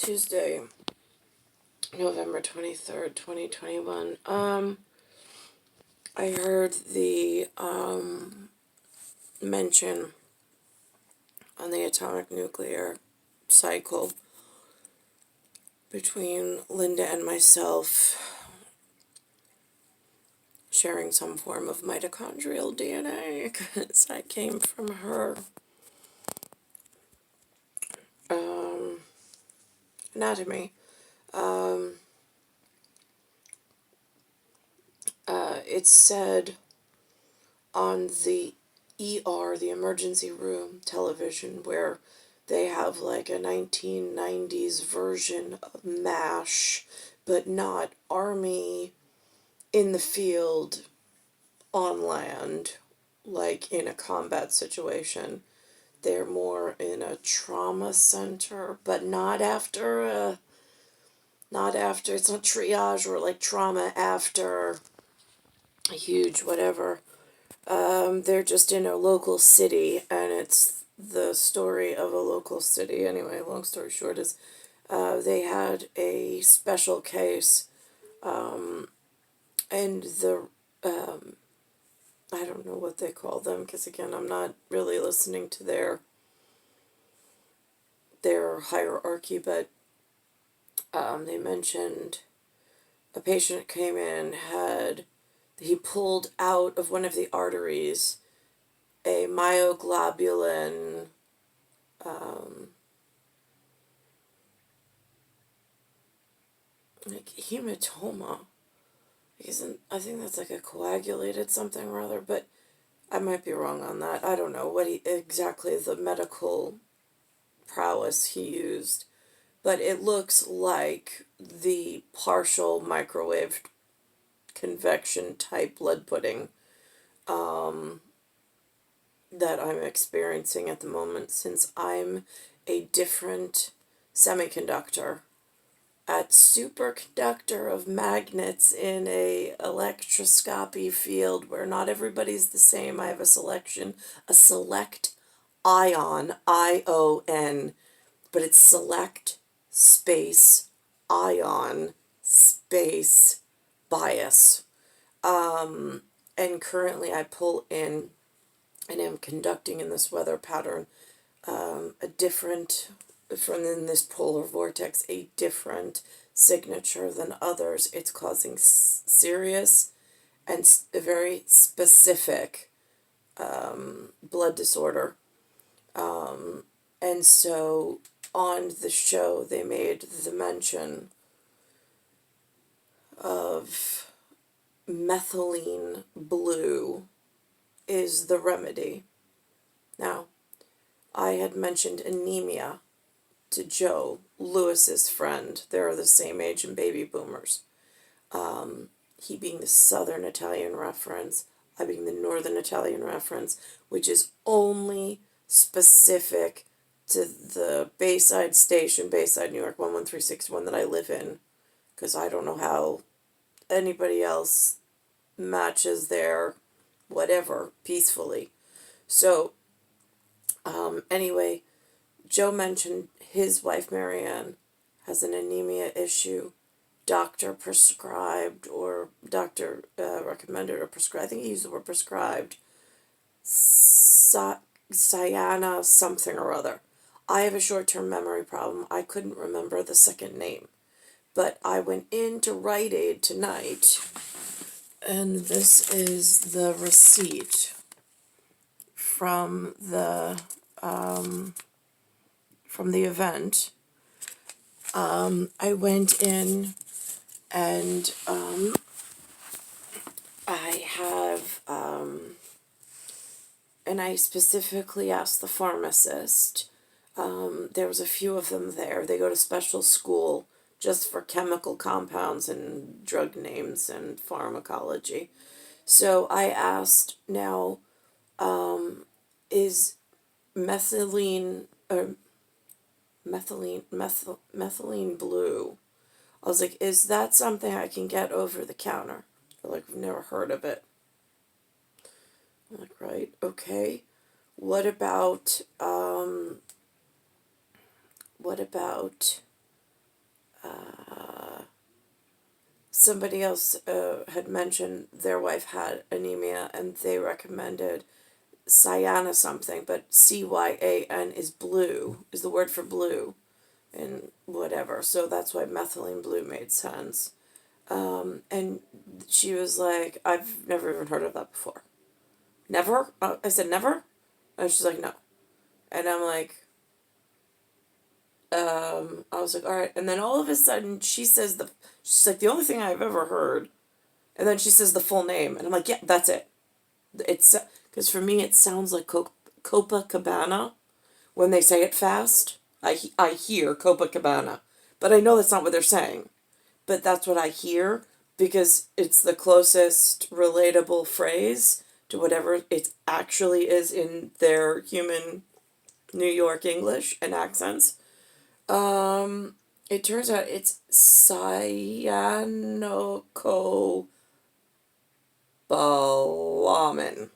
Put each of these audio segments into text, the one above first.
Tuesday, November 23rd, 2021. I heard the mention on the atomic nuclear cycle between Linda and myself sharing some form of mitochondrial DNA, because I came from her anatomy. It's said on the ER, the emergency room television, where they have like a 1990s version of MASH, but not Army in the field on land, like in a combat situation. They're more in a trauma center, but not after, it's not triage or like trauma after a huge whatever. They're just in a local city, and it's the story of a local city. Anyway, long story short is, they had a special case, and I don't know what they call them, because again, I'm not really listening to their hierarchy, but they mentioned a patient came in, he pulled out of one of the arteries a myoglobulin like hematoma. I think that's like a coagulated something or other, but I might be wrong on that. I don't know what exactly the medical prowess he used, but it looks like the partial microwave convection type blood pudding that I'm experiencing at the moment, since I'm a different semiconductor at superconductor of magnets in a electroscopy field where not everybody's the same. I have a select ion, ION, but it's select space ion space bias. And currently I pull in and am conducting in this weather pattern a different, from in this polar vortex, a different signature than others. It's causing serious and a very specific blood disorder. And so on the show, they made the mention of methylene blue is the remedy. Now, I had mentioned anemia to Joe, Lewis's friend. They're the same age and baby boomers. He being the Southern Italian reference, I being the Northern Italian reference, which is only specific to the Bayside station, Bayside, New York, 11361 that I live in, because I don't know how anybody else matches their whatever peacefully. So, anyway, Joe mentioned his wife, Marianne, has an anemia issue. Doctor prescribed, or doctor recommended or prescribed, I think he used the word prescribed, Cyana something or other. I have a short-term memory problem. I couldn't remember the second name. But I went into Rite Aid tonight, and this is the receipt from the event. I went in, and I have, and I specifically asked the pharmacist. There was a few of them there. They go to special school just for chemical compounds and drug names and pharmacology. So I asked, now, is methylene blue? I was like, is that something I can get over the counter? They're like, I've never heard of it. I'm like, right, okay. What about somebody else had mentioned their wife had anemia, and they recommended cyana something, but CYAN is blue, is the word for blue, and whatever. So that's why methylene blue made sense. And she was like, I've never even heard of that before. Never? I said, never? And she's like, no. And I'm like, I was like, all right. And then all of a sudden, she's like, the only thing I've ever heard. And then she says the full name. And I'm like, yeah, that's it. It's, because for me, it sounds like Copacabana when they say it fast. I hear Copacabana. But I know that's not what they're saying. But that's what I hear because it's the closest relatable phrase to whatever it actually is in their human New York English and accents. It turns out it's cyanocobalamin.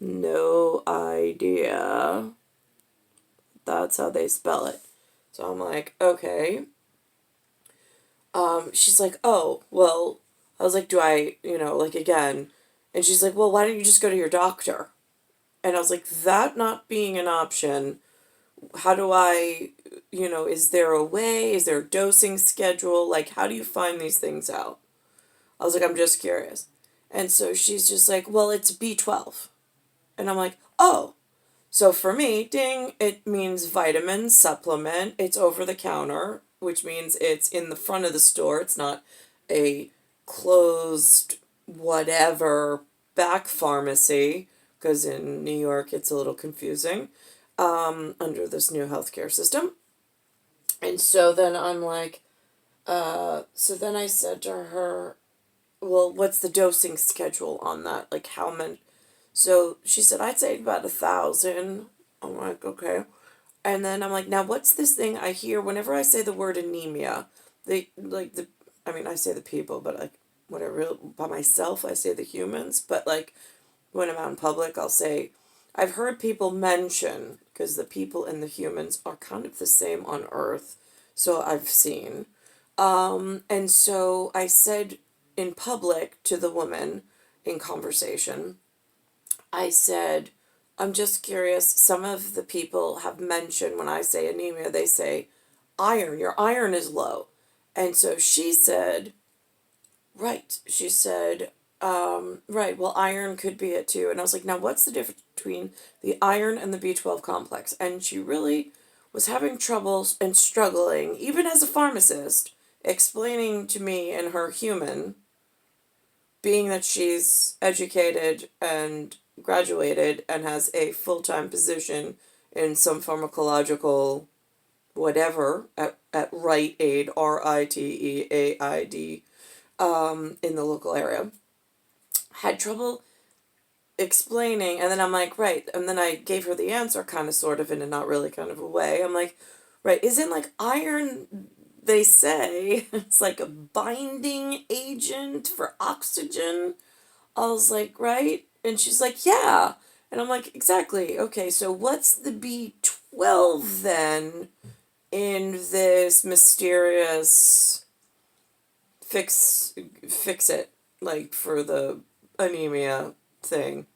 No idea. That's how they spell it. So I'm like, okay. She's like, oh, well, I was like, do I, like again? And she's like, well, why don't you just go to your doctor? And I was like, that not being an option, how do I, is there a way? Is there a dosing schedule? Like, how do you find these things out? I was like, I'm just curious. And so she's just like, well, it's B-12. And I'm like, oh. So for me, ding, it means vitamin, supplement. It's over the counter, which means it's in the front of the store. It's not a closed whatever back pharmacy, because in New York it's a little confusing under this new healthcare system. And so then I'm like, so then I said to her, well, what's the dosing schedule on that? Like how many? So she said, I'd say about 1,000. I'm like, okay. And then I'm like, now what's this thing I hear whenever I say the word anemia? I say the people, but like, whatever, by myself, I say the humans. But like, when I'm out in public, I'll say, I've heard people mention, because the people and the humans are kind of the same on Earth. So I've seen. And so I said in public to the woman in conversation, I said, I'm just curious. Some of the people have mentioned when I say anemia, they say iron. Your iron is low. And so she said, right. She said, right, well, iron could be it too. And I was like, now what's the difference between the iron and the B-12 complex? And she really was having trouble and struggling, even as a pharmacist, explaining to me and her human, being that she's educated and graduated and has a full-time position in some pharmacological whatever at Rite Aid, RITEAID, in the local area, had trouble explaining. And then I'm like, right. And then I gave her the answer kind of sort of in a not really kind of a way. I'm like, right, isn't like iron, they say it's like a binding agent for oxygen? I was like, right? And she's like, yeah. And I'm like, exactly. Okay, so what's the B-12 then in this mysterious fix it, like for the anemia thing?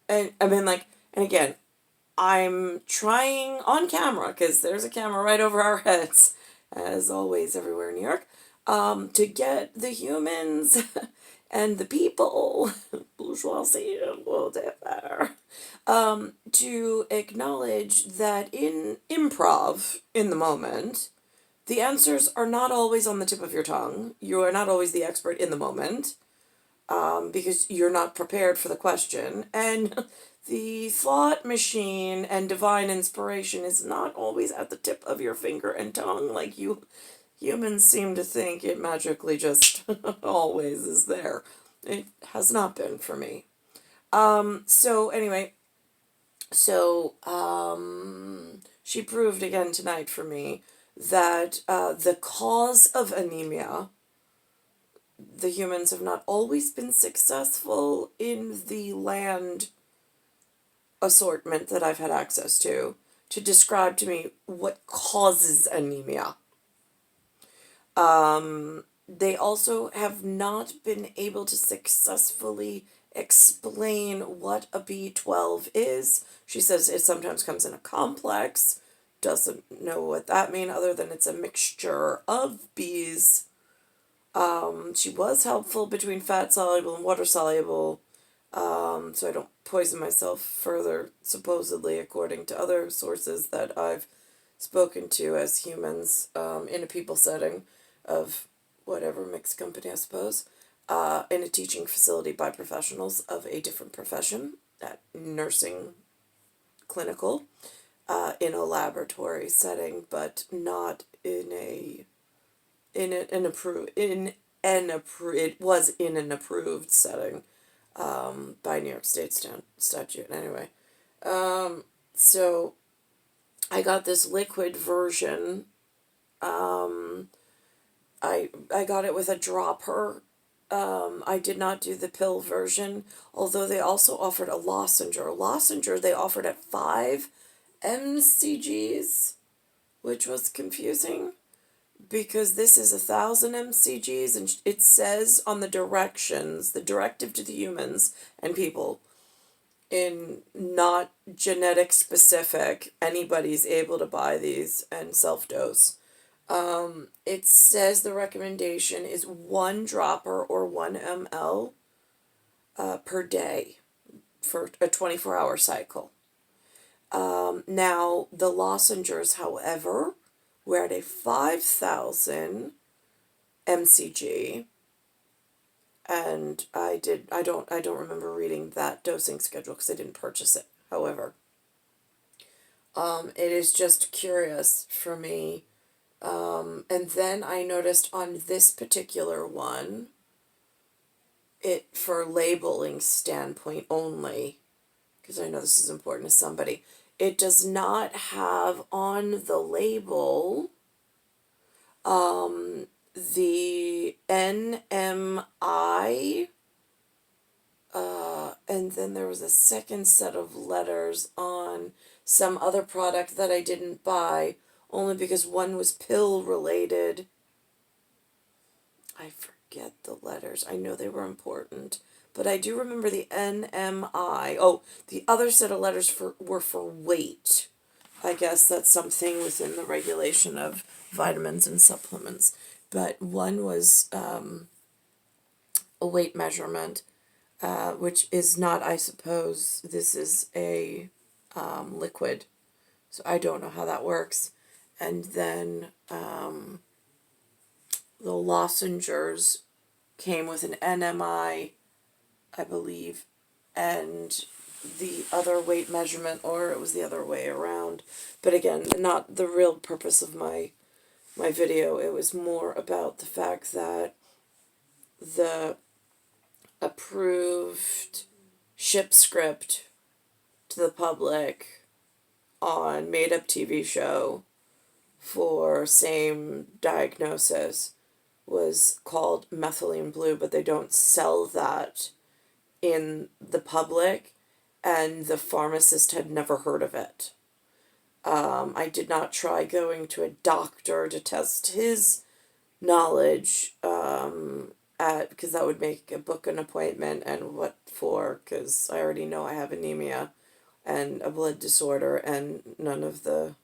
And I mean, like, and again, I'm trying on camera, because there's a camera right over our heads, as always, everywhere in New York, to get the humans and the people, bourgeoisie, whatever, to acknowledge that in improv, in the moment, the answers are not always on the tip of your tongue. You are not always the expert in the moment, because you're not prepared for the question. And the thought machine and divine inspiration is not always at the tip of your finger and tongue like you humans seem to think it magically just always is there. It has not been for me. So anyway, she proved again tonight for me that the cause of anemia, the humans have not always been successful in the land assortment that I've had access to describe to me what causes anemia. they also have not been able to successfully explain what a B-12 is. She says it sometimes comes in a complex, doesn't know what that means other than it's a mixture of bees. She was helpful between fat soluble and water soluble, so I don't poison myself further, supposedly, according to other sources that I've spoken to as humans, in a people setting of whatever mixed company, I suppose, in a teaching facility by professionals of a different profession, at nursing, clinical, in a laboratory setting, but not in an approved it was in an approved setting, by New York State statute. Anyway, so I got this liquid version. I got it with a dropper. I did not do the pill version, although they also offered a lozenge. A lozenge they offered at 5 mcgs, which was confusing because this is 1,000 mcgs, and it says on the directions, the directive to the humans and people, in not genetic specific, anybody's able to buy these and self-dose. It says the recommendation is 1 dropper or 1 ml per day for a 24-hour cycle. Now, the lozenges, however, were at a 5,000 mcg, and I don't remember reading that dosing schedule because I didn't purchase it. However, it is just curious for me. And then I noticed on this particular one, it, for labeling standpoint only, because I know this is important to somebody, it does not have on the label the NMI, and then there was a second set of letters on some other product that I didn't buy, only because one was pill related. I forget the letters. I know they were important, but I do remember the NMI. Oh, the other set of letters were for weight. I guess that's something within the regulation of vitamins and supplements. But one was a weight measurement, which is not, I suppose, this is a liquid. So I don't know how that works. And then the lozenges came with an NMI, I believe, and the other weight measurement, or it was the other way around. But again, not the real purpose of my video. It was more about the fact that the approved ship script to the public on made-up TV show for same diagnosis was called methylene blue, but they don't sell that in the public, and the pharmacist had never heard of it. I did not try going to a doctor to test his knowledge, because that would make a book an appointment, and what for, because I already know I have anemia and a blood disorder, and none of the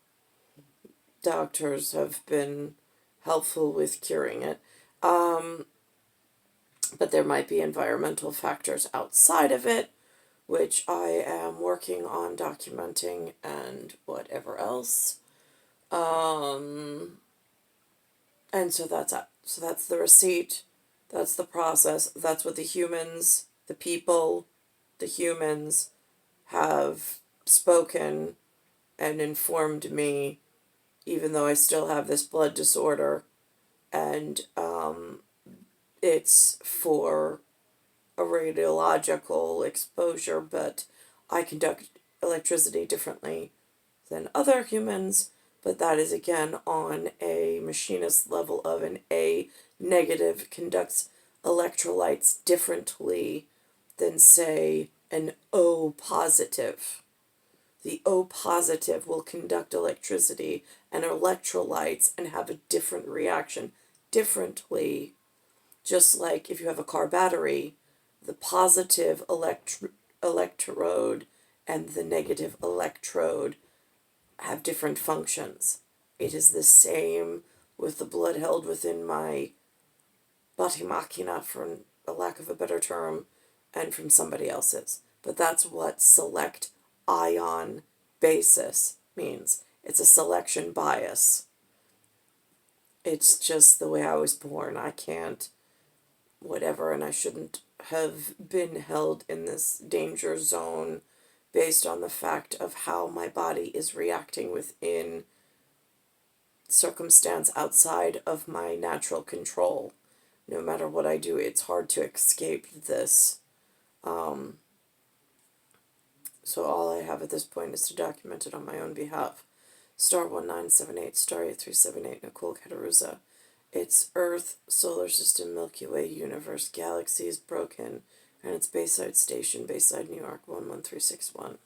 doctors have been helpful with curing it. But there might be environmental factors outside of it, which I am working on documenting, and whatever else. And so that's it. So that's the receipt. That's the process. That's what the humans, the people, the humans have spoken and informed me, even though I still have this blood disorder. And it's for a radiological exposure, but I conduct electricity differently than other humans, but that is again on a machinist level of an A negative conducts electrolytes differently than, say, an O positive. The O positive will conduct electricity and electrolytes and have a different reaction differently Just like if you have a car battery, the positive electrode and the negative electrode have different functions. It is the same with the blood held within my body machina, for a lack of a better term, and from somebody else's. But that's what select ion basis means. It's a selection bias. It's just the way I was born. I can't, whatever, and I shouldn't have been held in this danger zone based on the fact of how my body is reacting within circumstance outside of my natural control. No matter what I do, it's hard to escape this. So all I have at this point is to document it on my own behalf. Star 1978, Star 8378, Nicole, Cattaruzza. It's Earth, Solar System, Milky Way, Universe, Galaxies, Broken, and its Bayside Station, Bayside, New York, 11361.